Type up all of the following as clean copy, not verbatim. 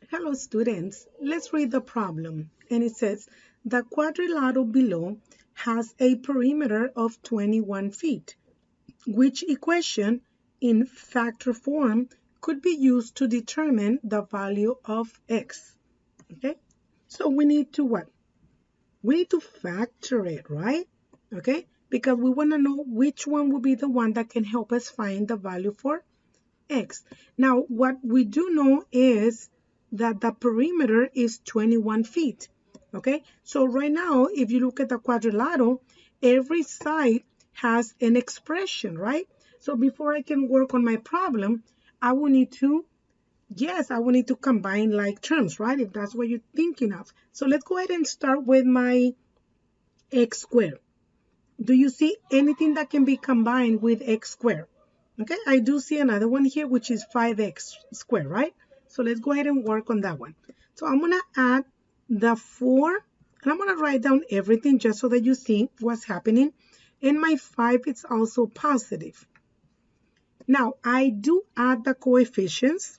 Hello students, let's read the problem. And it says, the quadrilateral below has a perimeter of 21 feet. Which equation in factor form could be used to determine the value of x? Okay, so we need to what? We need to factor it, right? Okay, because we want to know which one will be the one that can help us find the value for x. Now, what we do know is that the perimeter is 21 feet. Okay, so right now, if you look at the quadrilateral, every side has an expression, right? So before I can work on my problem, I will need to, yes, I will need to combine like terms, right? If that's what you're thinking of. So let's go ahead and start with my x squared. Do you see anything that can be combined with x squared? Okay, I do see another one here, which is 5x squared, right? So let's go ahead and work on that one. So I'm going to add the 4, and I'm going to write down everything just so that you see what's happening. And my 5 is also positive. Now, I do add the coefficients,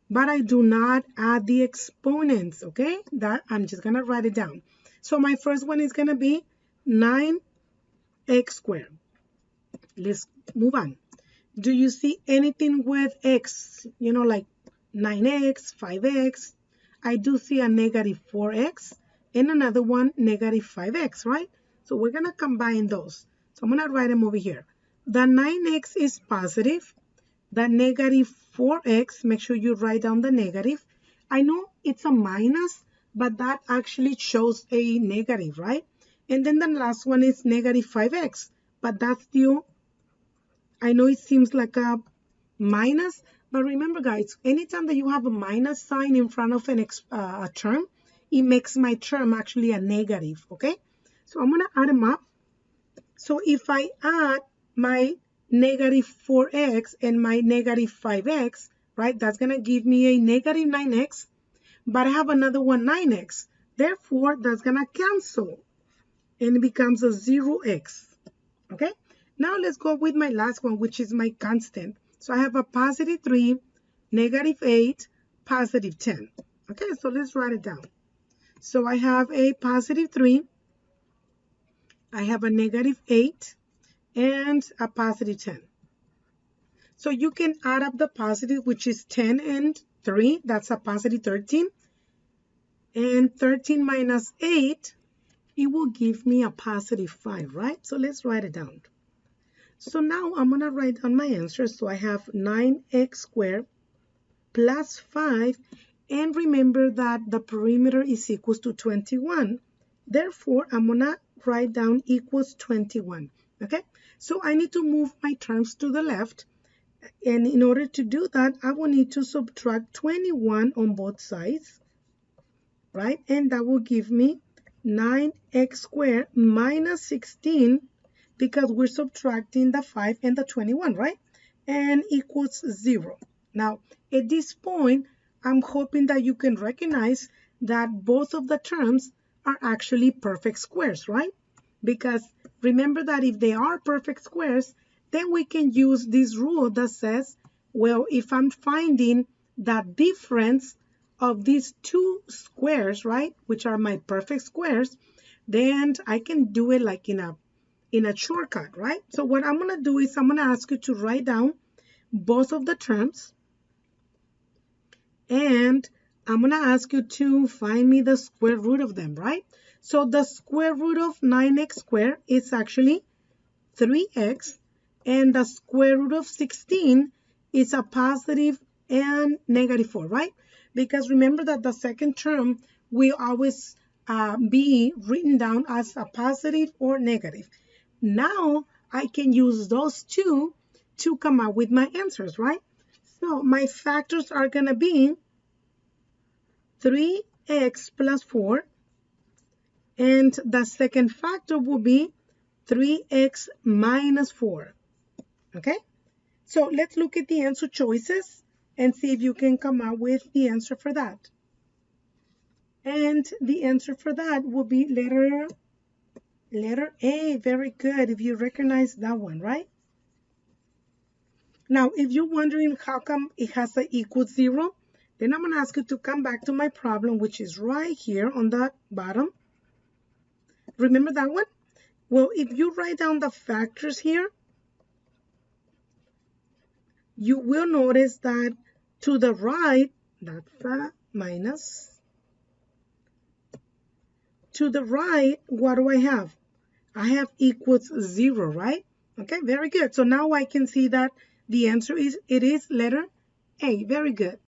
but I do not add the exponents, okay? That I'm just going to write it down. So my first one is going to be 9x squared. Let's move on. Do you see anything with x? You know, like 9x, 5x. I do see a negative 4x and another one negative 5x, right? So we're going to combine those. So I'm going to write them over here. The 9x is positive. The negative 4x, make sure you write down the negative. I know it's a minus, but that actually shows a negative, right? And then the last one is negative 5x, but that's still, I know it seems like a minus, but remember guys, anytime that you have a minus sign in front of a term, it makes my term actually a negative, okay? So I'm going to add them up. So if I add my negative 4x and my negative 5x, right, that's going to give me a negative 9x, but I have another one 9x. Therefore, that's going to cancel and it becomes a 0x, okay? Now let's go with my last one, which is my constant. So I have a positive 3, negative 8, positive 10. Okay, so let's write it down. So I have a positive 3, I have a negative 8, and a positive 10. So you can add up the positive, which is 10 and 3. That's a positive 13. And 13 minus 8, it will give me a positive 5, right? So let's write it down. So now I'm going to write down my answer. So I have 9x squared plus 5. And remember that the perimeter is equals to 21. Therefore, I'm going to write down equals 21. Okay? So I need to move my terms to the left. And in order to do that, I will need to subtract 21 on both sides. Right? And that will give me 9x squared minus 16 because we're subtracting the 5 and the 21, right? And equals 0. Now, at this point, I'm hoping that you can recognize that both of the terms are actually perfect squares, right? Because remember that if they are perfect squares, then we can use this rule that says, well, if I'm finding the difference of these two squares, right, which are my perfect squares, then I can do it like in a shortcut, right? So what I'm going to do is I'm going to ask you to write down both of the terms, and I'm going to ask you to find me the square root of them, right? So the square root of 9x squared is actually 3x, and the square root of 16 is a positive and negative 4, right? Because remember that the second term will always be written down as a positive or negative. Now I can use those two to come up with my answers, right? So my factors are going to be 3x plus 4, and the second factor will be 3x minus 4. Okay? So let's look at the answer choices and see if you can come up with the answer for that. And the answer for that will be letter A. Very good, if you recognize that one, right? Now, if you're wondering how come it has an equal 0, Then I'm going to ask you to come back to my problem, which is right here on the bottom. Remember that one? Well, if you write down the factors here, you will notice that to the right, that's a minus. To the right, what do I have? I have equals 0, right? Okay, very good. So now I can see that the answer is, it is letter A. Very good.